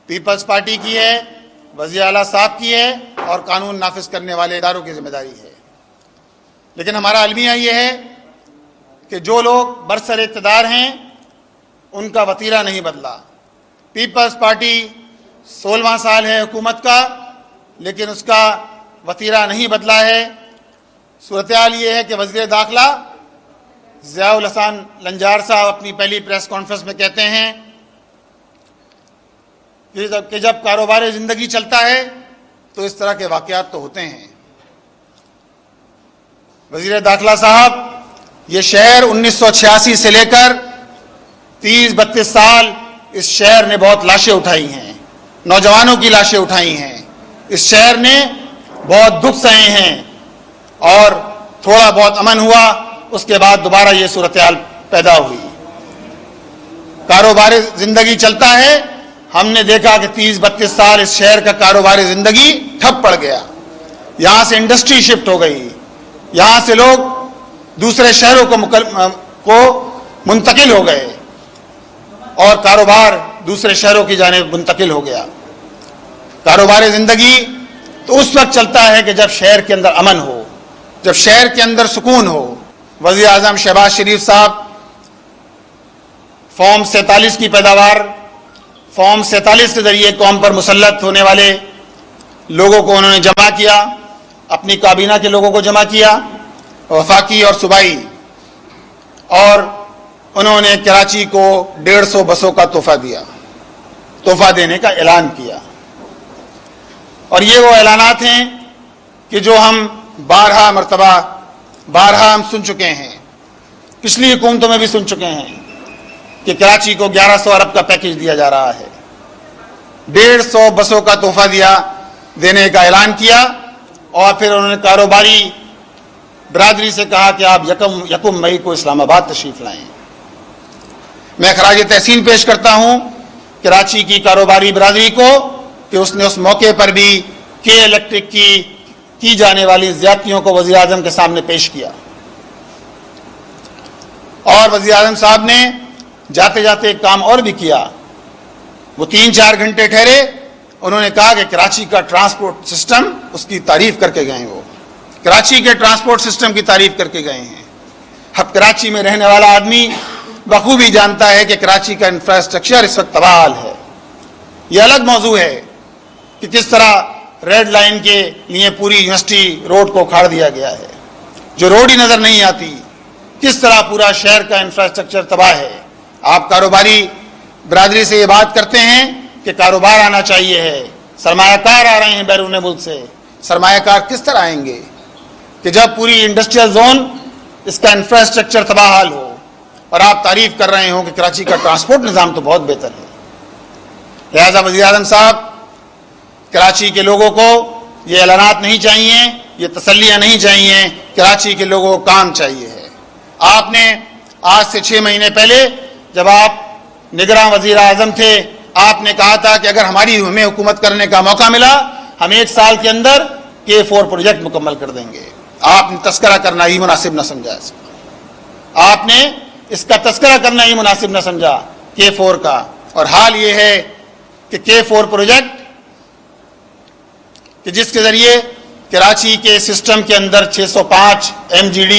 Peoples party کی ہے، وزیر اعلیٰ صاحب کی ہے اور قانون نافذ کرنے والے اداروں کی ذمہ داری ہے۔ لیکن ہمارا المیہ یہ ہے کہ جو لوگ برسر اقتدار ہیں ان کا وتیرہ نہیں بدلا۔ پیپلز پارٹی 16واں سال ہے حکومت کا، لیکن اس کا وتیرہ نہیں بدلا ہے۔ صورتحال یہ ہے کہ وزیر داخلہ ضیاء الحسن لنجار صاحب اپنی پہلی پریس کانفرنس میں کہتے ہیں کہ جب کاروبار زندگی چلتا ہے تو اس طرح کے واقعات تو ہوتے ہیں۔ وزیر داخلہ صاحب، یہ شہر 1986 سے لے کر 30-32 سال اس شہر نے بہت لاشیں اٹھائی ہیں، نوجوانوں کی لاشیں اٹھائی ہیں، اس شہر نے بہت دکھ سہے ہیں، اور تھوڑا بہت امن ہوا، اس کے بعد دوبارہ یہ صورتحال پیدا ہوئی۔ کاروبار زندگی چلتا ہے، ہم نے دیکھا کہ 30-32 سال اس شہر کا کاروبار زندگی ٹھپ پڑ گیا، یہاں سے انڈسٹری شفٹ ہو گئی، یہاں سے لوگ دوسرے شہروں کو منتقل ہو گئے اور کاروبار دوسرے شہروں کی جانب منتقل ہو گیا۔ کاروبار زندگی تو اس وقت چلتا ہے کہ جب شہر کے اندر امن ہو، جب شہر کے اندر سکون ہو۔ وزیر اعظم شہباز شریف صاحب فارم 47 کی پیداوار، فارم 47 کے ذریعے قوم پر مسلط ہونے والے لوگوں کو انہوں نے جمع کیا، اپنی کابینہ کے لوگوں کو جمع کیا، وفاقی اور صوبائی، اور انہوں نے کراچی کو 150 بسوں کا تحفہ دینے کا اعلان کیا۔ اور یہ وہ اعلانات ہیں کہ جو ہم بارہا ہم سن چکے ہیں، پچھلی حکومتوں میں بھی سن چکے ہیں کہ کراچی کو 1100 ارب کا پیکج دیا جا رہا ہے، 150 بسوں کا تحفہ دینے کا اعلان کیا، اور پھر انہوں نے کاروباری برادری سے کہا کہ آپ یکم مئی کو اسلام آباد تشریف لائیں۔ میں خراج تحسین پیش کرتا ہوں کراچی کی کاروباری برادری کو کہ اس نے اس موقع پر بھی کے الیکٹرک کی جانے والی زیادتیوں کو وزیر اعظم کے سامنے پیش کیا، اور وزیر اعظم صاحب نے جاتے جاتے ایک کام اور بھی کیا۔ وہ 3-4 گھنٹے ٹھہرے، انہوں نے کہا کہ کراچی کا ٹرانسپورٹ سسٹم، اس کی تعریف کر کے گئے ہیں، وہ کراچی کے ٹرانسپورٹ سسٹم کی تعریف کر کے گئے ہیں۔ اب کراچی میں رہنے والا آدمی بخوبی جانتا ہے کہ کراچی کا انفراسٹرکچر اس وقت تباہ ہے۔ یہ الگ موضوع ہے کہ کس طرح ریڈ لائن کے لیے پوری یونیورسٹی روڈ کو اکھاڑ دیا گیا ہے، جو روڈ ہی نظر نہیں آتی، کس طرح پورا شہر کا انفراسٹرکچر تباہ ہے۔ آپ کاروباری برادری سے یہ بات کرتے ہیں کہ کاروبار آنا چاہیے ہے، سرمایہ کار آ رہے ہیں بیرون ملک سے، سرمایہ کار کس طرح آئیں گے کہ جب پوری انڈسٹریل زون اس کا انفراسٹرکچر تباہ حال ہو، اور آپ تعریف کر رہے ہوں کہ کراچی کا ٹرانسپورٹ نظام تو بہت بہتر ہے۔ لہذا وزیر اعظم صاحب، کراچی کے لوگوں کو یہ اعلانات نہیں چاہیے، یہ تسلیاں نہیں چاہیے، کراچی کے لوگوں کو کام چاہیے ہے۔ آپ نے آج سے 6 مہینے پہلے جب آپ نگراں وزیر اعظم تھے، آپ نے کہا تھا کہ اگر ہمیں حکومت کرنے کا موقع ملا، ہم 1 سال کے اندر K4 پروجیکٹ مکمل کر دیں گے۔ آپ نے تذکرہ کرنا ہی مناسب نہ سمجھا اس کا، آپ نے اس کا تذکرہ کرنا ہی مناسب نہ سمجھا K4 کا، اور حال یہ ہے کہ K4 پروجیکٹ کہ جس کے ذریعے کراچی کے سسٹم کے اندر 605 MGD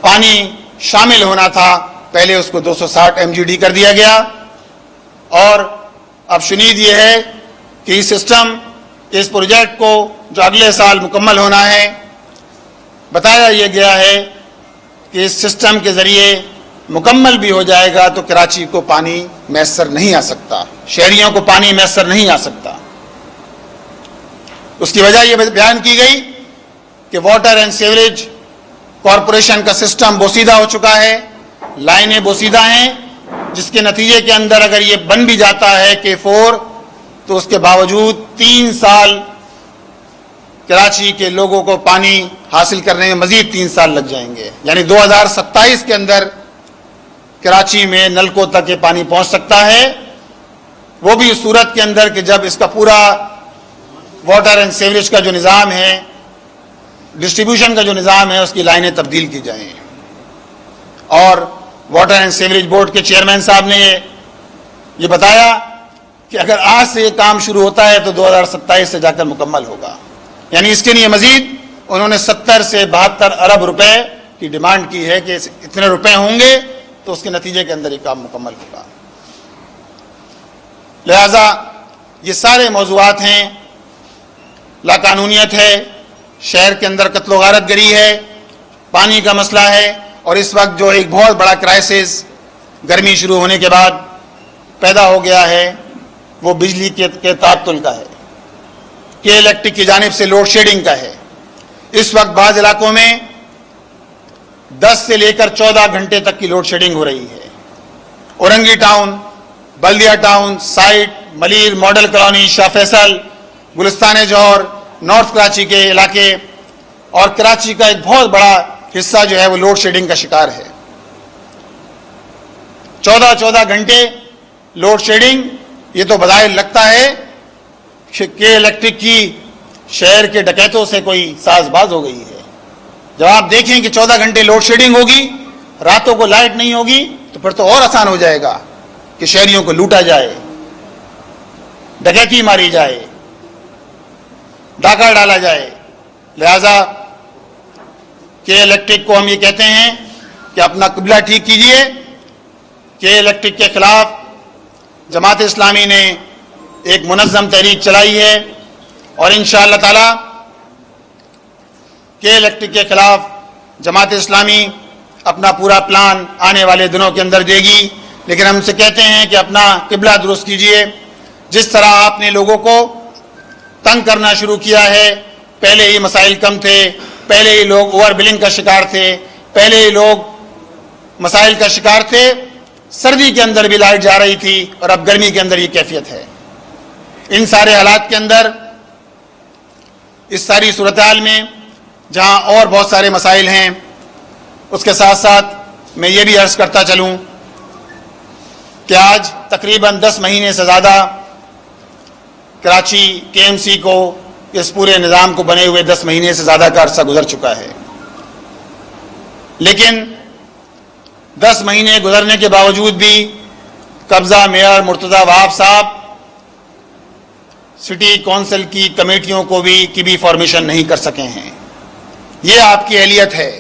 پانی شامل ہونا تھا، پہلے اس کو 260 MGD کر دیا گیا، اور اب شنید یہ ہے کہ اس سسٹم اس پروجیکٹ کو جو اگلے سال مکمل ہونا ہے، بتایا یہ گیا ہے کہ اس سسٹم کے ذریعے مکمل بھی ہو جائے گا تو کراچی کو پانی میسر نہیں آ سکتا، شہریوں کو پانی میسر نہیں آ سکتا۔ اس کی وجہ یہ بیان کی گئی کہ واٹر اینڈ سیوریج کارپوریشن کا سسٹم بوسیدہ ہو چکا ہے، لائنیں بوسیدہ ہیں، جس کے نتیجے کے اندر اگر یہ بن بھی جاتا ہے K4 تو اس کے باوجود 3 سال کراچی کے لوگوں کو پانی حاصل کرنے میں مزید 3 سال لگ جائیں گے، یعنی 2027 کے اندر کراچی میں نلکوں تک یہ پانی پہنچ سکتا ہے، وہ بھی اس صورت کے اندر کہ جب اس کا پورا واٹر اینڈ سیوریج کا جو نظام ہے، ڈسٹریبیوشن کا جو نظام ہے، اس کی لائنیں تبدیل کی جائیں۔ اور واٹر اینڈ سیوریج بورڈ کے چیئرمین صاحب نے یہ بتایا کہ کہ اگر آج سے یہ کام شروع ہوتا ہے تو 2027 سے جا کر مکمل ہوگا. یعنی اس کے لیے مزید انہوں نے 70 سے 72 ارب روپے کی ڈیمانڈ کی ہے کہ اتنے روپے ہوں گے تو اس کے نتیجے کے اندر یہ کام مکمل ہوگا. لہذا یہ سارے موضوعات ہیں. لاقانونیت ہے، شہر کے اندر قتل و غارت گری ہے، پانی کا مسئلہ ہے، اور اس وقت جو ایک بہت بڑا کرائسس گرمی شروع ہونے کے بعد پیدا ہو گیا ہے وہ بجلی کے تعطل کا ہے، کہ الیکٹرک کی جانب سے لوڈ شیڈنگ کا ہے. اس وقت بعض علاقوں میں 10 سے لے کر 14 گھنٹے تک کی لوڈ شیڈنگ ہو رہی ہے. Orangi town, Baldia town, site, Malir, model colony, Shah Faisal, Gulistan Jauhar, north Karachi کے علاقے اور کراچی کا ایک بہت بڑا حصہ جو ہے وہ لوڈ شیڈنگ کا شکار ہے. 14 گھنٹے لوڈ شیڈنگ، یہ تو بظاہر لگتا ہے کہ الیکٹرک کی شہر کے ڈکیتوں سے کوئی ساز باز ہو گئی ہے. جب آپ دیکھیں کہ 14 گھنٹے لوڈ شیڈنگ ہوگی، راتوں کو لائٹ نہیں ہوگی، تو پھر تو اور آسان ہو جائے گا کہ شہریوں کو لوٹا جائے، ڈکیتی ماری جائے، ڈاکہ ڈالا جائے. لہذا کہ الیکٹرک کو ہم یہ کہتے ہیں کہ اپنا قبلہ ٹھیک کیجئے. کہ الیکٹرک کے خلاف جماعت اسلامی نے ایک منظم تحریک چلائی ہے، اور انشاءاللہ تعالی کہ الیکٹرک کے خلاف جماعت اسلامی اپنا پورا پلان آنے والے دنوں کے اندر دے گی. لیکن ہم سے کہتے ہیں کہ اپنا قبلہ درست کیجئے. جس طرح آپ نے لوگوں کو تنگ کرنا شروع کیا ہے، پہلے ہی مسائل کم تھے، پہلے ہی لوگ اوور بلنگ کا شکار تھے، پہلے ہی لوگ مسائل کا شکار تھے، سردی کے اندر بھی لائٹ جا رہی تھی، اور اب گرمی کے اندر یہ کیفیت ہے. ان سارے حالات کے اندر، اس ساری صورتحال میں جہاں اور بہت سارے مسائل ہیں، اس کے ساتھ ساتھ میں یہ بھی عرض کرتا چلوں کہ آج تقریباً 10 مہینے سے زیادہ کراچی کے ایم سی کو، اس پورے نظام کو بنے ہوئے 10 مہینے سے زیادہ کا عرصہ گزر چکا ہے. لیکن 10 مہینے گزرنے کے باوجود بھی قبضہ میئر مرتضی وہاب صاحب سٹی کونسل کی کمیٹیوں کی بھی فارمیشن نہیں کر سکے ہیں. یہ آپ کی اہلیت ہے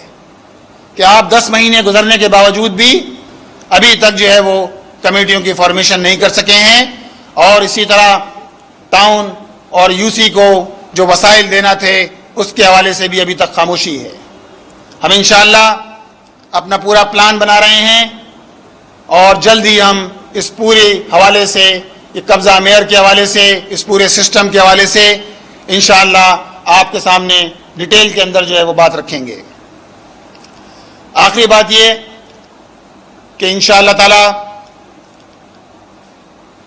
کہ آپ 10 مہینے گزرنے کے باوجود بھی ابھی تک جو ہے وہ کمیٹیوں کی فارمیشن نہیں کر سکے ہیں. اور اسی طرح ٹاؤن اور یو سی کو جو وسائل دینا تھے اس کے حوالے سے بھی ابھی تک خاموشی ہے. ہم انشاءاللہ اپنا پورا پلان بنا رہے ہیں، اور جلد ہی ہم اس پورے حوالے سے، یہ قبضہ میئر کے حوالے سے، اس پورے سسٹم کے حوالے سے انشاءاللہ آپ کے سامنے ڈیٹیل کے اندر جو ہے وہ بات رکھیں گے. آخری بات یہ کہ انشاءاللہ تعالی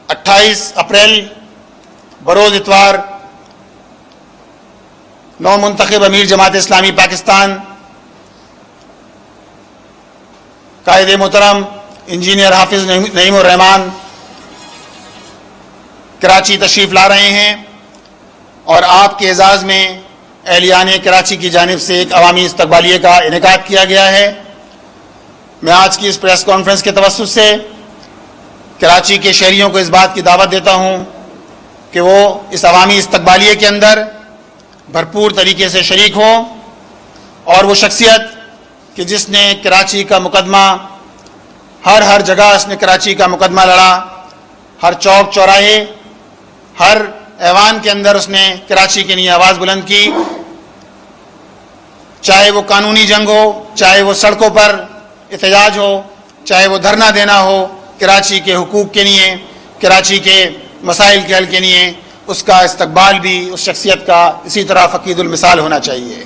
28 اپریل بروز اتوار نو منتخب امیر جماعت اسلامی پاکستان قائد محترم انجینئر حافظ نعیم الرحمان کراچی تشریف لا رہے ہیں، اور آپ کے اعزاز میں اہلیان کراچی کی جانب سے ایک عوامی استقبالیے کا انعقاد کیا گیا ہے. میں آج کی اس پریس کانفرنس کے توسط سے کراچی کے شہریوں کو اس بات کی دعوت دیتا ہوں کہ وہ اس عوامی استقبالیے کے اندر بھرپور طریقے سے شریک ہوں، اور وہ شخصیت کہ جس نے کراچی کا مقدمہ ہر جگہ اس نے کراچی کا مقدمہ لڑا، ہر چوک چوراہے، ہر ایوان کے اندر اس نے کراچی کے لیے آواز بلند کی، چاہے وہ قانونی جنگ ہو، چاہے وہ سڑکوں پر احتجاج ہو، چاہے وہ دھرنا دینا ہو، کراچی کے حقوق کے لیے، کراچی کے مسائل کے حل کے لیے اس کا استقبال بھی اس شخصیت کا اسی طرح فقید المثال ہونا چاہیے.